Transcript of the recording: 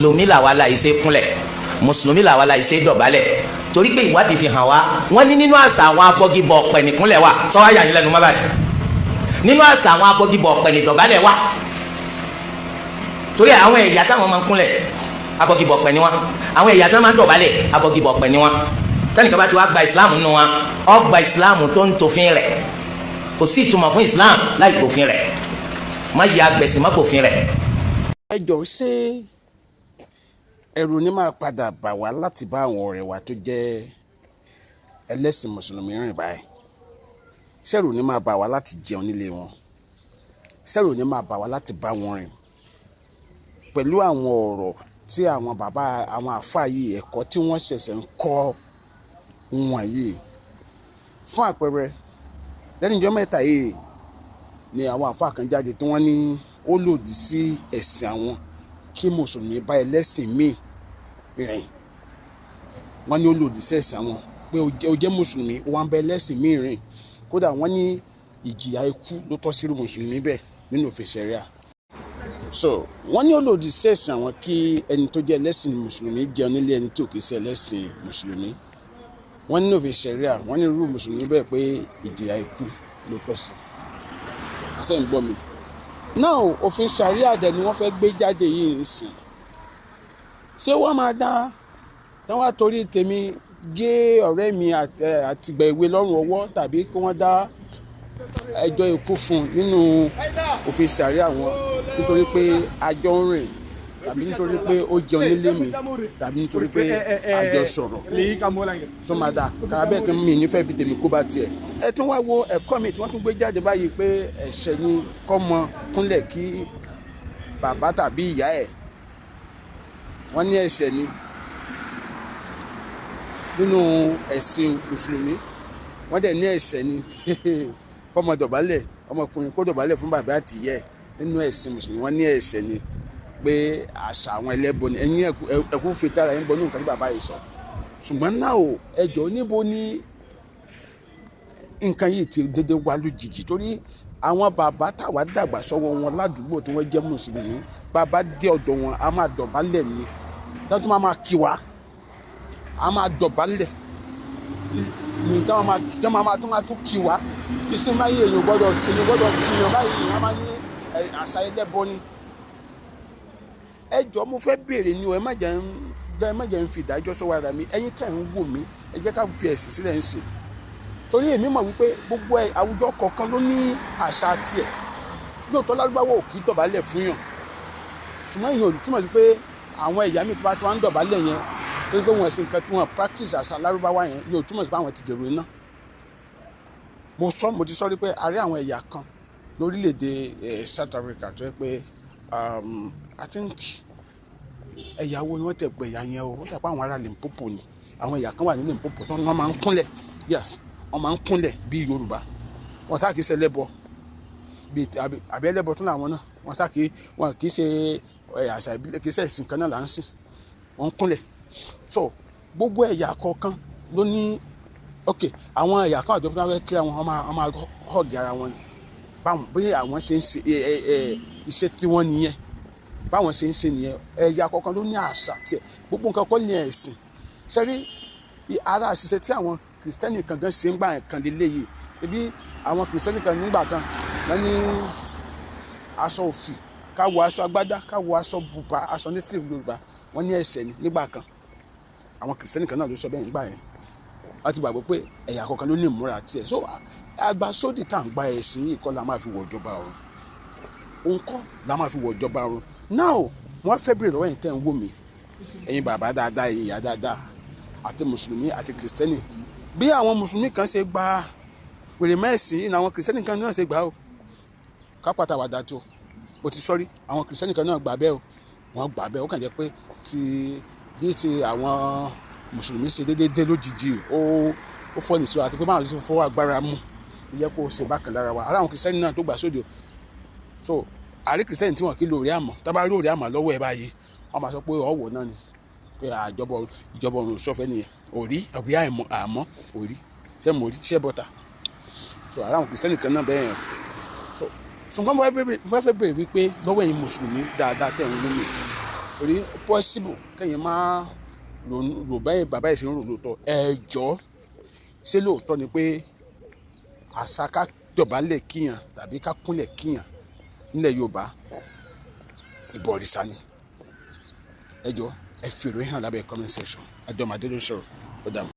mùsùlùmí làwa la ìṣe kúnlẹ̀ mùsùlùmí làwa la ìṣe dọ̀bálẹ̀ torí pé ìwádìí fi hàn wá wọ́n ní nínú àṣà àwọn abọ́gibọ̀ ọ̀pẹ̀ nìkúnlẹ̀ wà sọ wá yà yín lẹ́nu má báyìí nínú àṣà àwọn abọ́gibọ̀ ọ̀pẹ̀ nìdọ̀bálẹ̀ wà torí àwọn ẹ̀yà táwọn máa ń kúnlẹ̀ abọ́gibọ̀ ọ̀pẹ̀ ni wọ́n àwọn ẹ̀yà táwọn máa ń dọ̀bálẹ̀ abọ́gibọ̀ ọ̀pẹ̀ ni wọ́n tẹ́nìkan bá ti wá gba ìsìláàmù nínú wa ó gba ìsìláàmù tó ń tòfin rẹ̀ kò sí ìtumọ̀ fún ìsìláàmù láì tòfin rẹ̀ má yà gbẹ̀sìn má tòfin rẹ̀. ẹ jọ̀ọ́ ṣé ẹ̀rù ni máa padà bà wá láti bá àwọn ọ̀rẹ́ wa tó jẹ́ ẹlẹ́sìn mùsùlùmí rìn báyìí? ṣẹ̀rù ni máa bà wá láti jẹun nílé wọn? ṣẹ̀rù ni máa bà wá láti bá wọn rìn pẹ̀lú àwọn ọ̀rọ̀ tí àwọn bàbá àwọn àfáà yìí ẹ̀kọ́ tí wọ́n ṣẹ̀ṣẹ̀ ń kọ́ wọn yìí? fún àpẹẹrẹ lẹ́nu ìjọ mẹ́ta yìí ni àwọn àfáà kan jáde tí wọ́n ní ó lòdì sí ẹ̀sìn àwọn kí mùsùlùmí bá ẹlẹ́sìn míì rìn. wọ́n ní ó lòdì sí ẹ̀sìn àwọn pé ó jẹ́ mùsùlùmí ó wá ń bá ẹlẹ́sìn míì rìn, kódà wọ́n ní ìjìyà ikú ló tọ́ sí irú mùsùlùmí bẹ́ẹ̀ nínú òfin ṣẹ̀ríà. so wọ́n ní ó lòdì sí ẹ̀sìn àwọn kí ẹni tó jẹ́ ẹlẹ́sìn mùsùlùmí jẹun nílé ẹni tí ò kì í ṣe ẹlẹ́sìn mùsùlùmí. wọ́n ní òfin ṣẹ̀ríà wọ́n ní irú mùsùlùmí bẹ́ẹ̀ pé ìjìyà ikú ló tọ́ sí. ṣé ń gbọ́ mi? náà òfin ṣàríà dẹ̀ ni wọ́n fẹ́ gbé jáde yìí nìsín. ṣé wọ́n máa dá táwọn àtòrí tèmi gé ọ̀rẹ́ mi àtìgbà ìwé lọ́rùn ọwọ́ tàbí kí wọ́n dá ẹjọ́ ikú fún un nínú òfin ṣàríà wọn nítorí pé àjọ ń rìn tàbí nítorí pé ó jẹun nílé mi tàbí nítorí pé àjọ sọ̀rọ̀ sọmadà kábẹ́ kí mi nífẹ̀ẹ́ fi tèmi kó bá tiẹ̀. ẹ tún wá wo ẹ̀kọ́ mi tí wọ́n tún gbé jáde báyìí pé ẹ̀ṣẹ̀ ni kọ́mọ kúnlẹ̀ kí bàbá tàbí ìyá ẹ̀. wọ́n ní ẹ̀ṣẹ̀ ni nínú ẹ̀sìn mùsùlùmí, wọ́n dẹ̀ ní ẹ̀ṣẹ̀ ni kọ́mọ dọ̀bálẹ̀ ọmọkùnrin kó dọ̀bálẹ̀ fún bàbá àti ìyá ẹ̀ nínú ẹ̀sìn mùsùlùmí. wọ́n ní ẹ̀ṣẹ̀ ni pé àṣà àwọn ẹlẹ́bọ ni ẹ̀yin ẹ̀kú fi tára ẹ̀ ń bọ ní nǹkan tí bàbá yìí sọ. ṣùgbọ́n náà o ẹjọ́ níbo ni nǹkan yìí ti dédé wá lójijì? torí àwọn bàbá táwa dàgbà sọ́wọ́ wọn ládùúgbò tí wọ́n jẹ́ mùsùlùmí, bàbá dé ọ̀dọ̀ wọn a máa dọ̀bálẹ̀ ni dájú máa kí wa a máa dọ̀bálẹ̀ ní táwọn máa tún kí wa. ìsinmáyé èèyàn gbọ́dọ̀ kíyàn báyìí wọ́n máa ní àṣà ẹlẹ́bọ ni. ẹ jọ̀ọ́ mo fẹ́ béèrè ni o, ẹ má jẹ́ ń fi ìdájọ́ sọ́wọ́ ara mi. ẹ̀yin tẹ́ ń wò mí ẹ jẹ́ ká fi ẹ̀sìn sílẹ̀ ń sìn. torí èmi mọ̀ wípé gbogbo àwùjọ kọ̀ọ̀kan ló ní àṣà tiẹ̀. lóòótọ́ lárúbáwọ̀ ò kì í dọ̀bálẹ̀ fún yàn, ṣùgbọ́n èèyàn ò túmọ̀ sí pé àwọn ẹ̀yà mi bá tó wá ń dọ̀bálẹ̀ yẹn torí pé wọ́n sì ń kan tí wọ́n practice àṣà lárúbáwá yẹn yóò túmọ̀ sí pé àwọn ti dèrò iná. mo ti sọ rí pé a rí àwọn ẹ̀yà kan lórílẹ̀‐èdè South Africa tó yẹ pé I think ẹ̀yà wo ni wọ́n tẹ̀ pé ẹ̀yà yẹn o wọ́n tẹ̀ pé àwọn ará Limpopo ni. àwọn ẹ̀yà kan wà ní Limpopo tó wọ́n máa ń kúnlẹ̀, yes wọ́n máa ń kúnlẹ̀ bíi Yorùbá. wọ́n sá kìí ṣe ẹlẹ́bọ bíi àbí ẹlẹ́bọ tó làwọn náà wọ́n sá kìí ṣe àṣà ìbílẹ̀ kìí ṣe ẹ̀sìn kan náà là ń sìn, wọ́n ń kúnlẹ̀. so gbogbo ẹ̀yà kọ̀ọ̀kan ló ní àwọn ẹ̀yà kan àjọ pé wọ́n kí àwọn máa hug ara wọn báwọn bí àwọn ṣe ń ṣe iṣẹ́ tí wọ́n nìyẹn, báwọn ṣe ń ṣe nìyẹn. ẹ̀yà kọ̀ọ̀kan ló ní àṣà tiẹ̀, gbogbo nǹkan kọ́ ní ẹ̀sìn. ṣẹ́rí ara àṣìṣe tí àwọn kìrìsìtẹ́nì kan gan ṣe ń gbà kan lélẹ́yìí, ṣebí àwọn kìrìsìtẹ́nì kan nígbà kan wọ́n ní aṣọ òfì ká wọ aṣọ agbádá ká wọ aṣọ bùbá aṣọ native Yorùbá, wọ́n ní ẹ̀ṣẹ̀ ni nígbà kan. àwọn kìrìsìtẹ́nì kan náà ló sọ bẹ́ẹ̀ nígbà yẹn. wọ́n ti gbàgbọ́ pé ẹ̀yà kọ̀ọ̀kan ló ní ìmúra tiẹ̀. so agbásódì tá à ń gba ẹ̀sìn yìí kọ́ la máa fi wọ ìjọba ọ̀run, òun kọ́ la máa fi wọ ìjọba ọ̀run. now wọ́n fẹ́ bèrè lọ́wọ́ yẹn tẹ́ ń wò mí, ẹ̀yin bàbá dáadáa ẹ̀yin ìyá dáadáa àti mùsùlùmí àti kìrìsìtẹ́nì, bí àwọn mùsùlùmí kan ṣe gba wèrè mẹ́sìn ní àwọn kìrìsìtẹ́nì kan náà ṣe gbà ó. kápátá wà dáa tó bó ti sọ́rí àwọn kìrìsìtẹ́nì kan náà gbà bẹ́ẹ̀ o, wọ́n gbà bẹ́ẹ̀ ó kàn jẹ́ pé bí ti àwọn mùsùlùmí ṣe déédéé dé lójijì ó fọ́ nìṣó àti pé báwọn ṣe fọwọ́ agbára mú yẹ kó ṣe bákan lára wa. àwọn kìrìsìtẹ́nì náà tó gbà sódò. so àrí kìrìsìtẹ́nì tí wọ́n kí lórí àmọ́ tábà lórí àmọ́ lọ́wọ́ ẹ̀ báyìí wọ́n máa sọ pé ọ̀wọ̀ náà ni pé ìjọba ọ̀run sọ́fẹ́ nìyẹn òrí àbí àmọ́ òrí ṣé mo rí ṣé bọ́tà. so àwọn kìrìsìtẹ́nì kan náà bẹ́ẹ̀ yẹn. so ṣùgbọ́n mo fẹ́ bèrè wípé lọ́wọ́ ẹ̀yin mùsùlùmí dáadáa tẹ̀ ń lómi torí possible kẹ́yìn máa rò báyìí bàbá yìí ṣe ń rò lóòótọ́ ẹ̀jọ́ ṣé lóòótọ́ ni pé àṣà ká dọ̀bálẹ̀ kíyàn tàbí ká kúnlẹ̀ kíyàn nílẹ̀ Yorùbá ìbọ̀rìṣà ni ẹjọ́ ẹ fi ìròyìn hàn lábẹ́ comment section Adéọmọ Adé ló ń sọ̀rọ̀ ó dàbọ̀.